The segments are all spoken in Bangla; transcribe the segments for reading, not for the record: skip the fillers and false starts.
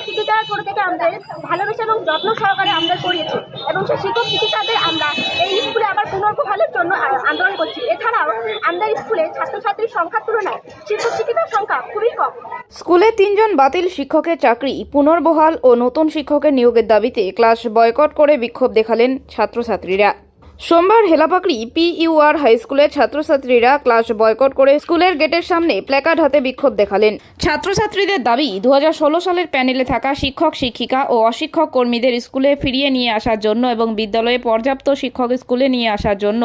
শিক্ষিকারা ছোট থেকে আমাদের ভালোবেসে এবং যত্ন সহকারে আমাদের পড়িয়েছে এবং সেই শিক্ষক শিক্ষিকাদের আমরা এই স্কুলে আবার পুনর্বহালের জন্য আন্দোলন করছি। এছাড়াও আমাদের স্কুলে ছাত্রছাত্রীর সংখ্যার তুলনায় শিক্ষক শিক্ষিকার সংখ্যা খুবই কম। স্কুলে 3 জন বাতিল শিক্ষকের চাকরি পুনর্বহাল ও নতুন শিক্ষকের নিয়োগের দাবিতে ক্লাস বয়কট করে বিক্ষোভ দেখালেন ছাত্রছাত্রীরা। সোমবার হেলাপাকড়ি পিইউআর হাই স্কুলের ছাত্রছাত্রীরা ক্লাস বয়কট করে স্কুলের গেটের সামনে প্ল্যাকার্ড হাতে বিক্ষোভ দেখালেন। ছাত্রছাত্রীদের দাবি 2016 সালের প্যানেলে থাকা শিক্ষক শিক্ষিকা ও অশিক্ষক কর্মীদের স্কুলে ফিরিয়ে নিয়ে আসার জন্য এবং বিদ্যালয়ে পর্যাপ্ত শিক্ষক স্কুলে নিয়ে আসার জন্য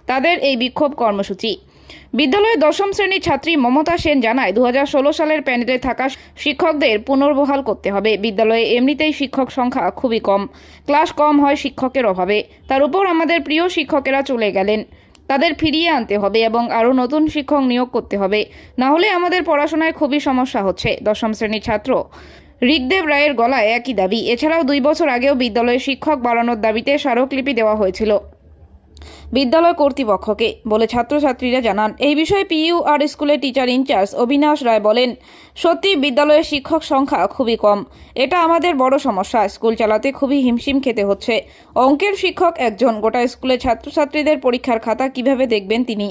তাদের এই বিক্ষোভ কর্মসূচি। বিদ্যালয়ের 10ম শ্রেণীর ছাত্রী মমতা সেন জানায় 2016 সালের প্যানেলে থাকা শিক্ষকদের পুনর্বহাল করতে হবে। বিদ্যালয়ে এমনিতেই শিক্ষক সংখ্যা খুবই কম, ক্লাস কম হয় শিক্ষকের অভাবে, তার উপর আমাদের প্রিয় শিক্ষকেরা চলে গেলেন, তাদের ফিরিয়ে আনতে হবে এবং আরও নতুন শিক্ষক নিয়োগ করতে হবে, না হলে আমাদের পড়াশোনায় খুবই সমস্যা হচ্ছে। 10ম শ্রেণীর ছাত্র ঋগদেব রায়ের গলায় একই দাবি। এছাড়াও 2 বছর আগেও বিদ্যালয়ে শিক্ষক বাড়ানোর দাবিতে স্মারকলিপি দেওয়া হয়েছিল বিদ্যালয় কর্তৃপক্ষকে বলে ছাত্রছাত্রীরা জানান। এই বিষয়ে পিইউআর স্কুলের টিচার ইনচার্জ অবিনাশ রায় বলেন, সত্যি বিদ্যালয়ের শিক্ষক সংখ্যা খুবই কম, এটা আমাদের বড় সমস্যা। স্কুল চালাতে খুবই হিমশিম খেতে হচ্ছে। অঙ্কের শিক্ষক একজন, গোটা স্কুলের ছাত্রছাত্রীদের পরীক্ষার খাতা কিভাবে দেখবেন তিনি।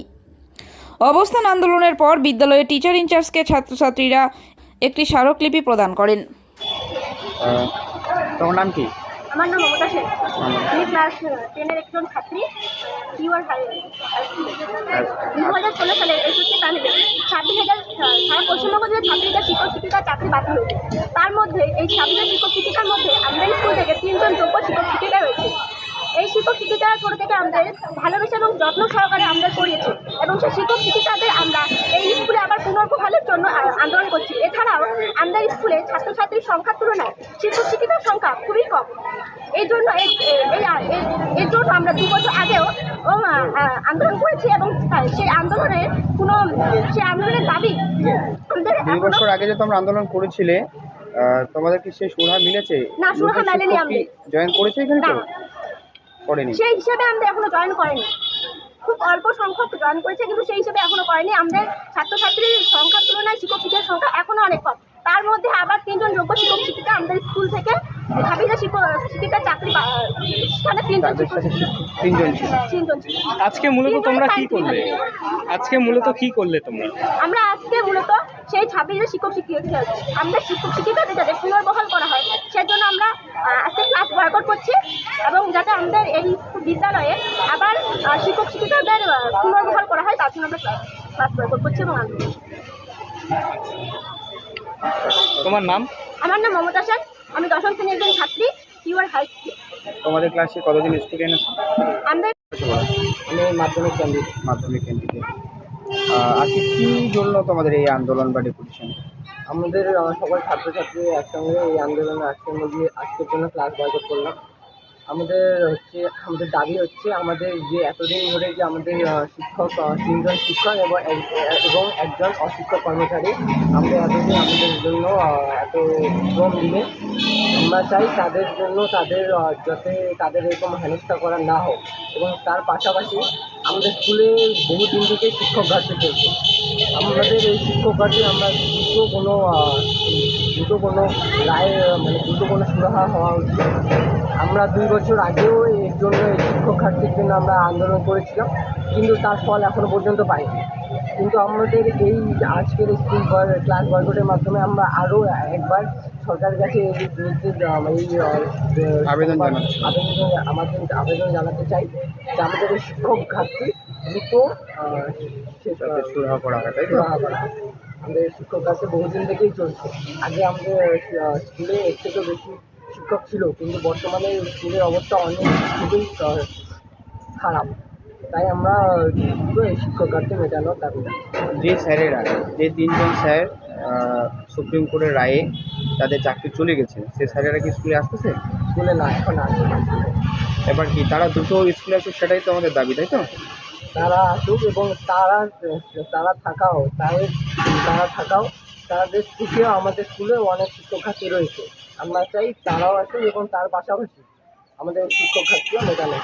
অবস্থান আন্দোলনের পর বিদ্যালয়ের টিচার ইনচার্জকে ছাত্রছাত্রীরা একটি স্মারকলিপি প্রদান করেন। তোমার নাম কি? আমার নাম মমতা সেন, আমি ক্লাস 10-এর একজন ছাত্রী। পিইউআর হাই স্কুলে 2016 সালে এসএসসি প্যানেলে 26,000 সারা পশ্চিমবঙ্গ জুড়ে 26,000 শিক্ষক শিক্ষিকার চাকরি বাতিল হয়েছে। তার মধ্যে এই 26,000 শিক্ষক শিক্ষিকার মধ্যে আমাদের স্কুল থেকে 3 জন যোগ্য শিক্ষক শিক্ষিকা রয়েছে। এই শিক্ষক শিক্ষিকারা ছোট থেকে আমাদের ভালোবেসে এবং যত্ন সহকারে আমাদের পড়িয়েছে এবং সেই শিক্ষক শিক্ষিকাদের আমরা এই স্কুলে আবার পুনর্বহালের জন্য আন্দোলন করছি। এছাড়াও আমাদের স্কুলে ছাত্রছাত্রীর সংখ্যার তুলনায় শিক্ষক শিক্ষিকার সংখ্যা খুবই কম। এই জন্য এর জন্য আমরা 2 বছর আগেও আন্দোলন করেছি এবং সেই আন্দোলনের দাবি আমাদের 2 বছর আগে যে তোমরা আন্দোলন করেছিলে, তোমাদের কি সেই সুরাহা মিলেছে? না, সুরাহা মেলেনি। আমি জয়েন করেছে এখানে তো করেনি, সেই হিসেবে আমরা এখনো জয়েন করেনি। খুব অল্প সংখ্যক জয়েন করেছে, কিন্তু সেই হিসেবে এখনো করেনি। আমাদের ছাত্রছাত্রীর সংখ্যার তুলনায় শিক্ষক শিক্ষকের সংখ্যা এখনো অনেক কম। তার মধ্যে আবার 3 জন যোগ্য শিক্ষক শিক্ষিকা আমাদের স্কুল থেকে 26,000 শিক্ষক শিক্ষিকার চাকরি সেখানে 3 জন ছিল। আজকে মূলত তোমরা কি করলে? আমরা আজকে মূলত সেই 26,000 শিক্ষক শিক্ষিকা আমাদের শিক্ষক শিক্ষিকাদের যাতে পুনর্বহাল করা হয় সেজন্য আমরা আজকে ক্লাস বয়কট করছি এবং যাতে আমাদের এই বিদ্যালয়ে আবার শিক্ষক শিক্ষিকাদের পুনর্বহাল করা হয় তার জন্য আমরা ক্লাস বয়কট করছি। এবং তোমার নাম? আমার নাম মমতা সেন, আমি 10ম শ্রেণীর একজন ছাত্রী, পিইউআর হাই স্কুল। তোমাদের ক্লাসে কতজন স্টুডেন্ট আছে? আমাদের আমি মাধ্যমিক কেন্দ্রে। আজকে কি জন্য তোমাদের এই আন্দোলন বা ডেপুটেশন? আমাদের সকল ছাত্রছাত্রী একসঙ্গে এই আন্দোলনে আজকের জন্য ক্লাস বয়কট করলাম। আমাদের দাবি হচ্ছে, আমাদের যে এতদিন ধরে যে আমাদের শিক্ষক 3 জন শিক্ষক এবং একজন অশিক্ষক কর্মচারী আমাদের এতদিন আমাদের জন্য এত শ্রম দিলে, আমরা চাই তাদের জন্য যাতে তাদের এরকম হেনস্থা করা না হোক। এবং তার পাশাপাশি আমাদের স্কুলে বহুদিন থেকে শিক্ষক ঘাটতি চলছে। আমাদের এই শিক্ষক ঘাটতি আমরা দ্রুত কোনো রায় দ্রুত কোনো সুরাহা হওয়া উচিত। আমরা 2 বছর আগেও এর জন্য এই শিক্ষক ঘাটতির জন্য আমরা আন্দোলন করেছিলাম, কিন্তু তার ফল এখনও পর্যন্ত পাইনি। কিন্তু আমাদের এই আজকের স্কুল ক্লাস বয়কটের মাধ্যমে আমরা আরও একবার সরকারের কাছে আবেদন জানাতে চাই যে আমাদের এই শিক্ষক ঘাটতি দ্রুত সুরাহা করা হয়, তাই তো? আমাদের শিক্ষক ঘাটতি বহুদিন থেকেই চলছে। আগে আমাদের স্কুলে এর থেকেও বেশি শিক্ষক ছিল, কিন্তু বর্তমানে স্কুলের অবস্থা অনেক খুবই খারাপ। তাই আমরা এই শিক্ষক ঘাটতি মেটানোর দাবি। যে 3 জন স্যার সুপ্রিম কোর্টের রায়ে তাদের চাকরি চলে গেছে, সে স্যারেরা কি স্কুলে আসতেছে? স্কুলে না, এখন আসছে না। এবার কি তারা দ্রুত স্কুলে আসুক, সেটাই তো আমাদের দাবি, তাই তো? তারা আসুক এবং তারা থাকাও তাদের থেকেও আমাদের স্কুলে অনেক শিক্ষক ঘাটতি রয়েছে। আমরা চাই তারাও আসুক এবং তার পাশাপাশি আমাদের শিক্ষক ঘাটতিও মেটানো।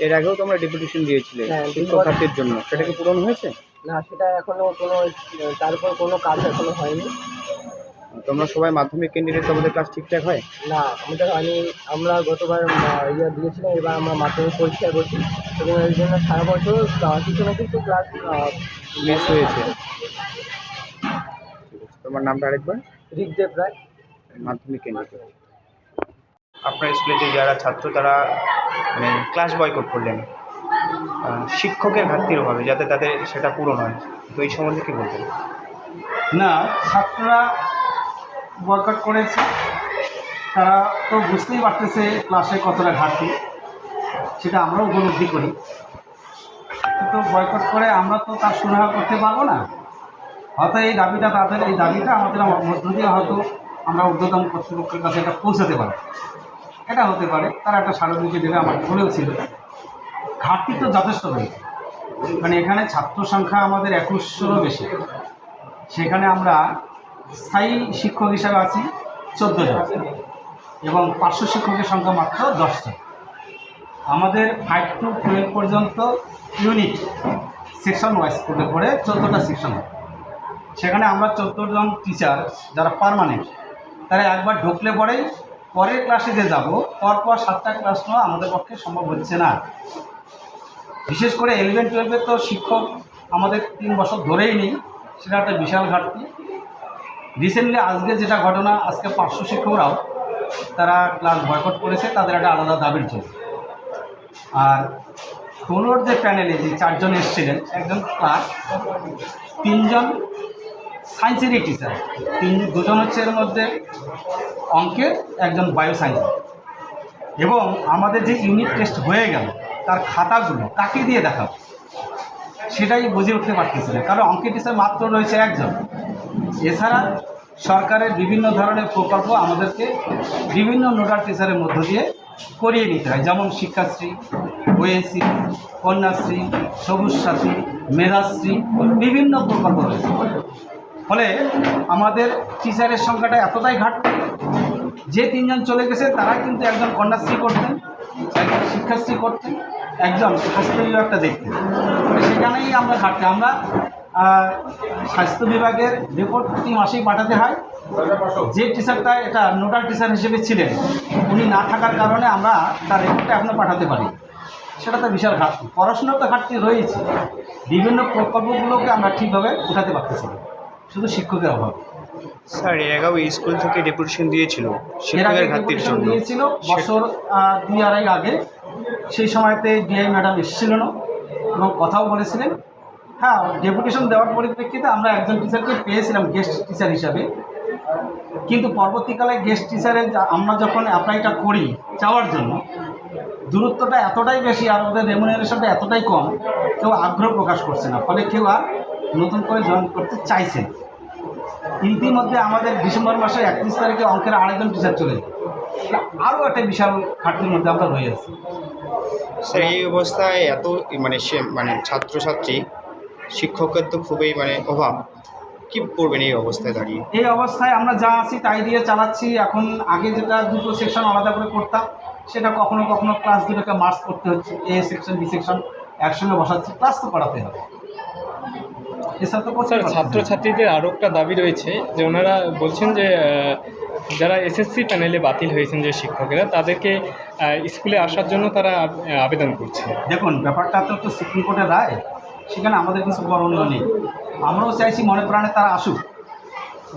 এর আগেও তোমরা ডেপুটেশন দিয়েছিলে শিক্ষক ঘাটতির জন্য, সেটা কি পূরণ হয়েছে? না, সেটা এখনো তার উপর কোনো কাজ এখনো হয়নি। তোমরা সবাই মাধ্যমিক ক্যান্ডিডেট, তোমাদের ক্লাস ঠিকঠাক হয়? না, আমরা গতবার ইয়ে দিয়েছিলাম, এবার আমরা মাধ্যমিক পরীক্ষা করছি এবং এর জন্য সারা বছর কিছু না কিছু ক্লাস মিস হয়েছে। তোমার নামটা আরেকবার? ঋগদেব রায়, মাধ্যমিক ক্যান্ডিডেট। আপনার স্কুলে যে যারা ছাত্র তারা মানে ক্লাস বয়কট করলেন শিক্ষকের ঘাটতির অভাবে, যাতে তাদের সেটা পূরণ হয়, তো এই সম্বন্ধে কী বলবেন? না, ছাত্ররা বয়কট করেছে, তারা তো বুঝতেই পারতেছে ক্লাসে কতটা ঘাটতি, সেটা আমরাও উপলব্ধি করি, কিন্তু বয়কট করে আমরা তো তার সুরাহা করতে পারবো না। হয়তো এই দাবিটা আমাদের মধ্য দিয়ে হয়তো আমরা ঊর্ধ্বতন কর্তৃপক্ষের কাছে এটা পৌঁছাতে পারি, এটা হতে পারে তারা একটা স্মারকলিপি দেবে, আমার বলেও ছিল। ঘাটতি তো যথেষ্ট রয়েছে, মানে এখানে ছাত্র সংখ্যা আমাদের 2100-এরও বেশি, সেখানে আমরা স্থায়ী শিক্ষক হিসাবে আছি 14 জন এবং পার্শ্ব শিক্ষকের সংখ্যা মাত্র 10 জন। আমাদের 5 to 12 পর্যন্ত ইউনিট সেকশন ওয়াইজ করে 14টা সেকশন হয়। সেখানে আমরা 14 জন টিচার যারা পার্মানেন্ট, তারা একবার ঢুকলে পরের ক্লাসে যে যাব, পরপর 7টা ক্লাস নেওয়া আমাদের পক্ষে সম্ভব হচ্ছে না। বিশেষ করে 11-12 তো শিক্ষক আমাদের 3 বছর ধরেই নেই, সেটা একটা বিশাল ঘাটতি। রিসেন্টলি আজকে যেটা ঘটনা, আজকে পার্শ্ব শিক্ষকরাও তারা ক্লাস বয়কট করেছে, তাদের একটা আলাদা দাবির জন্য। আর 16 যে প্যানেলে যে 4 জন এসেছিলেন, একজন ক্লাস, 3 জন সায়েন্সেরই টিচার, 2 জন হচ্ছে এর মধ্যে অঙ্কের, একজন বায়ো সায়েন্স। এবং আমাদের যে ইউনিট টেস্ট হয়ে গেল তার খাতাগুলো কাকে দিয়ে দেখাবো সেটাই বুঝে উঠতে পারতেছি না, কারণ অঙ্কের টিচার মাত্র রয়েছে একজন। এছাড়া সরকারের বিভিন্ন ধরনের প্রকল্প আমাদেরকে বিভিন্ন নোডাল টিচারের মধ্য দিয়ে করিয়ে নিতে হয়, যেমন শিক্ষাশ্রী, ওএসি, কন্যাশ্রী, সবুজ সাথী, মেধাশ্রী, বিভিন্ন প্রকল্প রয়েছে। ফলে আমাদের টিচারের সংখ্যাটা এতটাই ঘাটতি, যে 3 জন চলে গেছে তারা কিন্তু একজন কন্যাশ্রী করতেন, একজন শিক্ষাশ্রী করতেন, একজন স্বাস্থ্য বিভাগটা দেখতেন। সেখানেই আমরা ঘাটতি। আমরা স্বাস্থ্য বিভাগের রিপোর্ট প্রতি মাসেই পাঠাতে হয়। যে টিচারটা এটা নোডাল টিচার হিসেবে ছিলেন, উনি না থাকার কারণে আমরা তার রিপোর্টটা এখনও পাঠাতে পারি। সেটা তো বিশাল ঘাটতি। পড়াশোনার তো ঘাটতি রয়েছে, বিভিন্ন প্রকল্পগুলোকে আমরা ঠিকভাবে উঠাতে পারতেছি না, শুধু শিক্ষকের অভাব। স্যার, এর আগেও স্কুল থেকে ডেপুটেশন দিয়েছিল শিক্ষকের ঘাটতির জন্য, দিয়েছিল বছর 2-2.5 আগে। সেই সময়তে ডিআই ম্যাডাম এসেছিলেন এবং কথাও বলেছিলেন। হ্যাঁ, ডেপুটেশন দেওয়ার পরিপ্রেক্ষিতে আমরা একজন টিচারকে পেয়েছিলাম গেস্ট টিচার হিসাবে, কিন্তু পরবর্তীকালে গেস্ট টিচারের আমরা যখন অ্যাপ্লাইটা করি চাওয়ার জন্য, দূরত্বটা এতটাই বেশি আর ওদের রেমুনারেশনটা এতটাই কম, কেউ আগ্রহ প্রকাশ করছে না, ফলে কেউ আর নতুন করে জয়েন করতে চাইছে। ইতিমধ্যে আমাদের ডিসেম্বর মাসের 31 তারিখে অঙ্কের আরেকজন টিচার চলে যায়, আরও একটা বিশাল ঘাটতির মধ্যে আমরা রয়ে আছি। স্যার, এই অবস্থায় এত মানে ছাত্রছাত্রী, শিক্ষকের তো খুবই অভাব, কি করবেন এই অবস্থায় দাঁড়িয়ে? এই অবস্থায় আমরা যা আছি তাই দিয়ে চালাচ্ছি। এখন আগে যেটা 2টো সেকশন আলাদা করে করতাম, সেটা কখনো কখনো ক্লাস দুটোকে মার্চ করতে হচ্ছে, এ সেকশন বি সেকশন একসঙ্গে বসাচ্ছি, ক্লাস তো করাতে হবে। এছাড়া তো স্যার, ছাত্রছাত্রীদের আরও একটা দাবি রয়েছে যে ওনারা বলছেন যে যারা এসএসসি প্যানেলে বাতিল হয়েছেন যে শিক্ষকেরা, তাদেরকে স্কুলে আসার জন্য তারা আবেদন করছে। দেখুন, ব্যাপারটা তো সুপ্রিম কোর্টের রায়, সেখানে আমাদের কিছু করণীয় নেই। আমরাও চাইছি মনে প্রাণে তারা আসুক,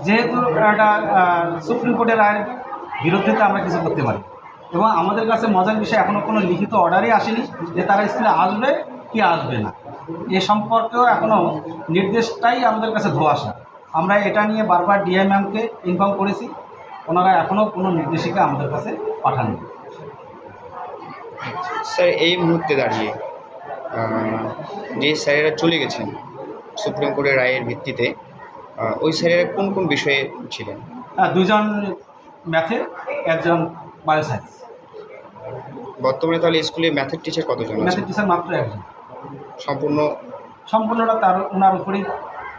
যেহেতু একটা সুপ্রিম কোর্টের রায়ের বিরুদ্ধে আমরা কিছু করতে পারি। এবং আমাদের কাছে মজার বিষয়, এখনও কোনো লিখিত অর্ডারই আসেনি যে তারা স্কুলে আসবে কি আসবে না, এ সম্পর্কেও এখনও নির্দেশটাই আমাদের কাছে ধোঁয়াশা। আমরা এটা নিয়ে বারবার ডিআই ম্যামকে ইনফর্ম করেছি, ওনারা এখনও কোনো নির্দেশিকা আমাদের কাছে পাঠাননি। স্যার, এই মুহূর্তে দাঁড়িয়ে যে স্যারেরা চলে গেছেন সুপ্রিম কোর্টের রায়ের ভিত্তিতে, ওই স্যারেরা কোন কোন বিষয়ে ছিলেন? 2 জন ম্যাথে, একজন বায়ো সায়েন্স। বর্তমানে তাহলে স্কুলে ম্যাথের টিচার কতজন আছে? ম্যাথের টিচার মাত্র একজন। সম্পূর্ণটা তার ওনার উপরেই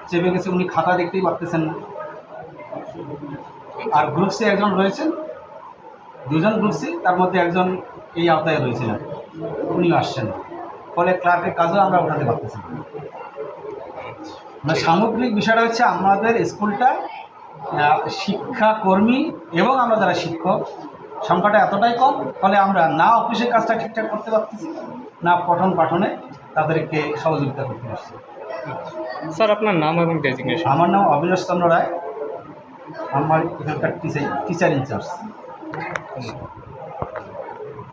চেপে গেছে, উনি খাতা দেখতেই পারতেছেন না। আর গ্রুপ সি একজন রয়েছেন, 2 জন গ্রুপ সি, তার মধ্যে একজন এই আওতায় রয়েছিলেন, উনিও আসছেন না। ফলে ক্লার্কের কাজও আমরা উঠাতে পারতেছি না। সামগ্রিক বিষয়টা হচ্ছে আমাদের স্কুলটা শিক্ষাকর্মী এবং আমরা যারা শিক্ষক সংখ্যাটা এতটাই কম, ফলে আমরা না অফিসের কাজটা ঠিকঠাক করতে পারতেছি, না পঠন পাঠনে তাদেরকে সহযোগিতা করতে পারছি। স্যার আপনার নাম এবং ডেজিগনেশন? আমার নাম অবিনাশ চন্দ্র রায়, আমার এখানকার টিচার ইনচার্জ।